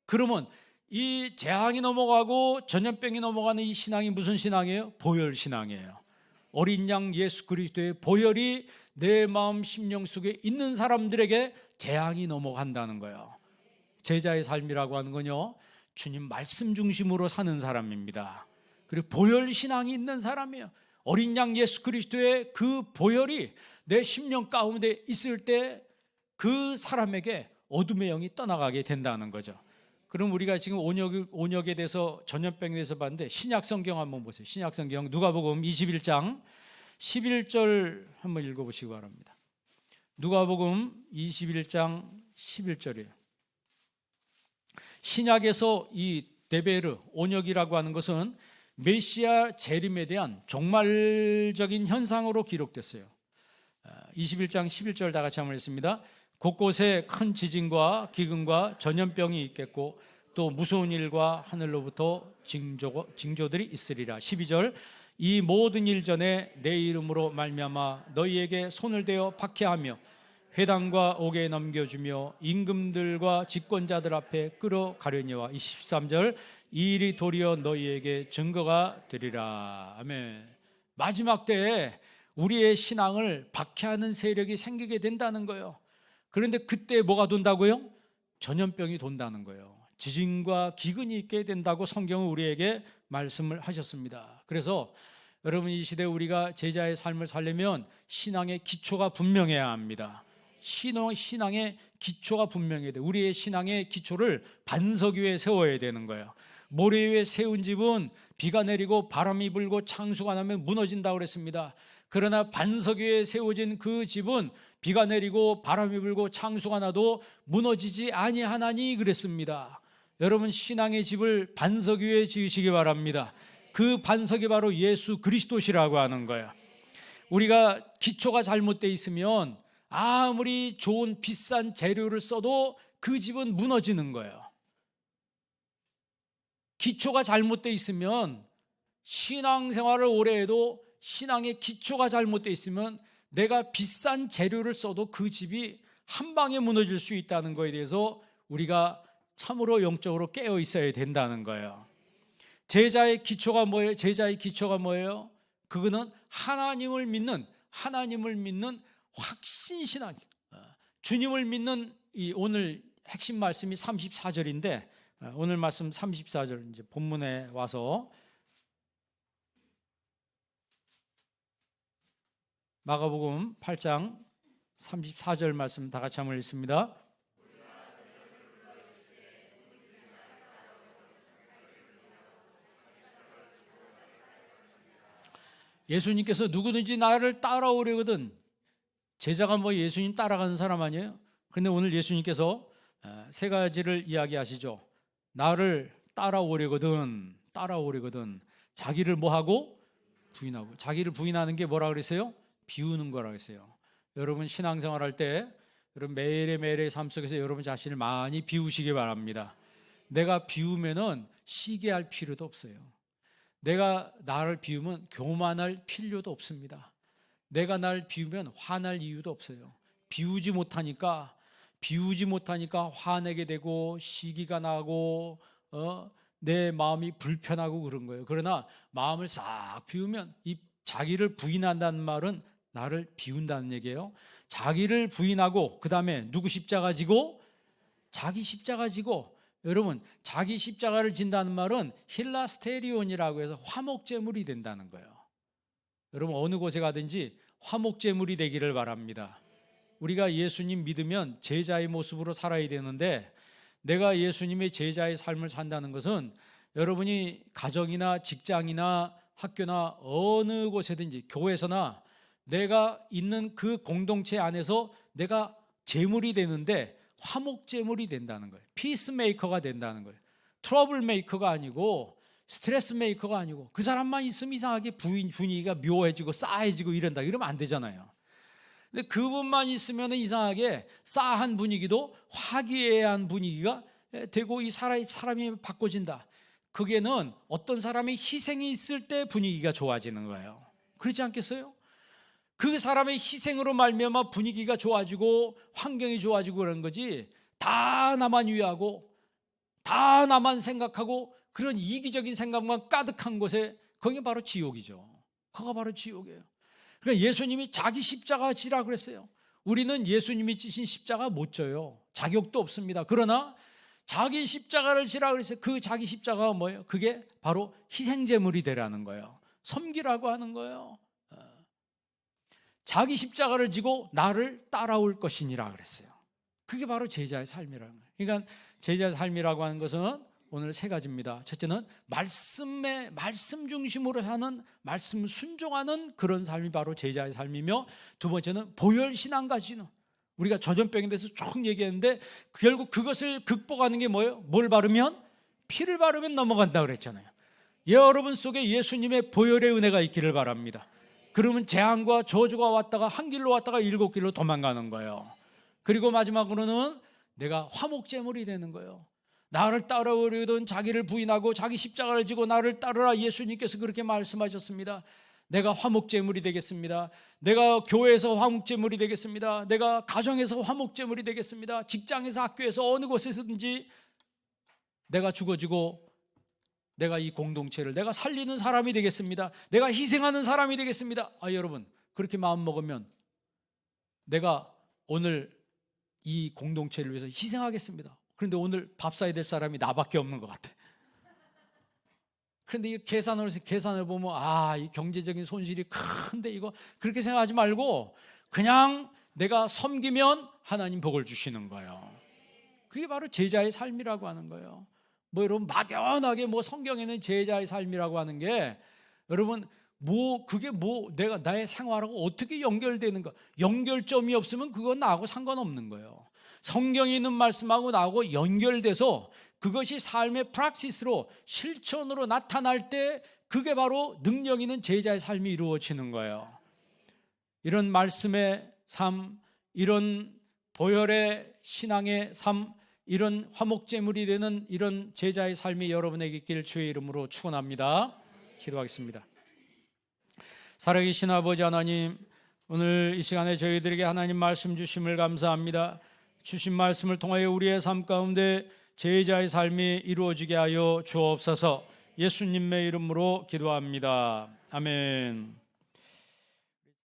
그러면 이 재앙이 넘어가고 전염병이 넘어가는 이 신앙이 무슨 신앙이에요? 보혈 신앙이에요. 어린 양 예수 그리스도의 보혈이 내 마음 심령 속에 있는 사람들에게 재앙이 넘어간다는 거예요. 제자의 삶이라고 하는 건요, 주님 말씀 중심으로 사는 사람입니다. 그리고 보혈 신앙이 있는 사람이에요. 어린 양 예수 그리스도의 그 보혈이 내 심령 가운데 있을 때 그 사람에게 어둠의 영이 떠나가게 된다는 거죠. 그럼 우리가 지금 온역에 대해서 전염병에 대해서 봤는데 신약 성경 한번 보세요. 신약 성경 누가복음 21장 11절 한번 읽어보시기 바랍니다. 누가복음 21장 11절이에요. 신약에서 이 데베르, 온역이라고 하는 것은 메시아 재림에 대한 종말적인 현상으로 기록됐어요. 21장 11절 다 같이 한번 읽습니다. 곳곳에 큰 지진과 기근과 전염병이 있겠고 또 무서운 일과 하늘로부터 징조들이 있으리라. 12절 이 모든 일 전에 내 이름으로 말미암아 너희에게 손을 대어 박해하며 회당과 옥에 넘겨주며 임금들과 집권자들 앞에 끌어가려니와. 23절 이 일이 도리어 너희에게 증거가 되리라. 아멘. 마지막 때에 우리의 신앙을 박해하는 세력이 생기게 된다는 거예요. 그런데 그때 뭐가 돈다고요? 전염병이 돈다는 거예요. 지진과 기근이 있게 된다고 성경은 우리에게 말씀을 하셨습니다. 그래서 여러분 이 시대에 우리가 제자의 삶을 살려면 신앙의 기초가 분명해야 합니다. 신앙의 기초가 분명해야 돼요. 우리의 신앙의 기초를 반석 위에 세워야 되는 거예요. 모래 위에 세운 집은 비가 내리고 바람이 불고 창수가 나면 무너진다고 그랬습니다. 그러나 반석 위에 세워진 그 집은 비가 내리고 바람이 불고 창수가 나도 무너지지 아니하나니 그랬습니다. 여러분 신앙의 집을 반석 위에 지으시기 바랍니다. 그 반석이 바로 예수 그리스도시라고 하는 거예요. 우리가 기초가 잘못되어 있으면 아무리 좋은 비싼 재료를 써도 그 집은 무너지는 거예요. 기초가 잘못되어 있으면 신앙생활을 오래 해도 신앙의 기초가 잘못되어 있으면 내가 비싼 재료를 써도 그 집이 한 방에 무너질 수 있다는 것에 대해서 우리가 참으로 영적으로 깨어 있어야 된다는 거예요. 제자의 기초가 뭐예요? 제자의 기초가 뭐예요? 그거는 하나님을 믿는 확신 신앙. 주님을 믿는 이 오늘 핵심 말씀이 34절인데 오늘 말씀 34절 이제 본문에 와서 마가복음 8장 34절 말씀 다 같이 한번 읽습니다. 예수님께서 누구든지 나를 따라오려거든. 제자가 뭐 예수님 따라가는 사람 아니에요? 그런데 오늘 예수님께서 세 가지를 이야기하시죠. 나를 따라오려거든 자기를 뭐하고? 부인하고. 자기를 부인하는 게 뭐라 그랬어요? 비우는 거라 그랬어요. 여러분 신앙생활 할 때 여러분 매일의 삶 속에서 여러분 자신을 많이 비우시기 바랍니다. 내가 비우면은 시기할 필요도 없어요. 내가 나를 비우면 교만할 필요도 없습니다. 내가 날 비우면 화날 이유도 없어요. 비우지 못하니까 화내게 되고 시기가 나고 내 마음이 불편하고 그런 거예요. 그러나 마음을 싹 비우면, 이 자기를 부인한다는 말은 나를 비운다는 얘기예요. 자기를 부인하고 그 다음에 누구 십자가 지고? 자기 십자가 지고. 여러분 자기 십자가를 진다는 말은 힐라스테리온이라고 해서 화목제물이 된다는 거예요. 여러분 어느 곳에 가든지 화목제물이 되기를 바랍니다. 우리가 예수님 믿으면 제자의 모습으로 살아야 되는데, 내가 예수님의 제자의 삶을 산다는 것은 여러분이 가정이나 직장이나 학교나 어느 곳에든지 교회에서나 내가 있는 그 공동체 안에서 내가 제물이 되는데 화목제물이 된다는 거예요. 피스메이커가 된다는 거예요. 트러블 메이커가 아니고 스트레스 메이커가 아니고, 그 사람만 있으면 이상하게 분위기가 묘해지고 싸해지고 이런다. 이러면 안 되잖아요. 근데 그분만 있으면 이상하게 싸한 분위기도 화기애애한 분위기가 되고 이 사람이 바꿔진다. 그게는 어떤 사람의 희생이 있을 때 분위기가 좋아지는 거예요. 그렇지 않겠어요? 그 사람의 희생으로 말미암아 분위기가 좋아지고 환경이 좋아지고 그런 거지, 다 나만 위하고 다 나만 생각하고 그런 이기적인 생각만 가득한 곳에, 거기 바로 지옥이죠. 그거 바로 지옥이에요. 그러니까 예수님이 자기 십자가 지라 그랬어요. 우리는 예수님이 지신 십자가 못 져요. 자격도 없습니다. 그러나 자기 십자가를 지라 그랬어요. 그 자기 십자가가 뭐예요? 그게 바로 희생제물이 되라는 거예요. 섬기라고 하는 거예요. 자기 십자가를 지고 나를 따라올 것이니라 그랬어요. 그게 바로 제자의 삶이라는 거예요. 그러니까 제자의 삶이라고 하는 것은 오늘 세 가지입니다. 첫째는 말씀 중심으로 사는, 말씀 순종하는 그런 삶이 바로 제자의 삶이며, 두 번째는 보혈신앙 가지는, 우리가 전염병에 대해서 쭉 얘기했는데 결국 그것을 극복하는 게 뭐예요? 뭘 바르면? 피를 바르면 넘어간다 그랬잖아요. 여러분 속에 예수님의 보혈의 은혜가 있기를 바랍니다. 그러면 재앙과 저주가 왔다가 한 길로 왔다가 7길로 도망가는 거예요. 그리고 마지막으로는 내가 화목제물이 되는 거예요. 나를 따라오려던 자기를 부인하고 자기 십자가를 지고 나를 따르라. 예수님께서 그렇게 말씀하셨습니다. 내가 화목제물이 되겠습니다. 내가 교회에서 화목제물이 되겠습니다. 내가 가정에서 화목제물이 되겠습니다. 직장에서 학교에서 어느 곳에서든지 내가 죽어지고 내가 이 공동체를 내가 살리는 사람이 되겠습니다. 내가 희생하는 사람이 되겠습니다. 여러분 그렇게 마음먹으면 내가 오늘 이 공동체를 위해서 희생하겠습니다. 그런데 오늘 밥 사야 될 사람이 나밖에 없는 것 같아. 그런데 이 계산을 보면 이 경제적인 손실이 큰데, 이거 그렇게 생각하지 말고 그냥 내가 섬기면 하나님 복을 주시는 거예요. 그게 바로 제자의 삶이라고 하는 거예요. 여러분 막연하게 성경에는 제자의 삶이라고 하는 게, 여러분 그게 내가 나의 생활하고 어떻게 연결되는가, 연결점이 없으면 그건 나하고 상관없는 거예요. 성경에 있는 말씀하고 나하고 연결돼서 그것이 삶의 프락시스로 실천으로 나타날 때 그게 바로 능력 있는 제자의 삶이 이루어지는 거예요. 이런 말씀의 삶, 이런 보혈의 신앙의 삶, 이런 화목제물이 되는 이런 제자의 삶이 여러분에게 있길 주의 이름으로 축원합니다. 기도하겠습니다. 살아계신 아버지 하나님, 오늘 이 시간에 저희들에게 하나님 말씀 주심을 감사합니다. 주신 말씀을 통하여 우리의 삶 가운데 제자의 삶이 이루어지게 하여 주옵소서. 예수님의 이름으로 기도합니다. 아멘.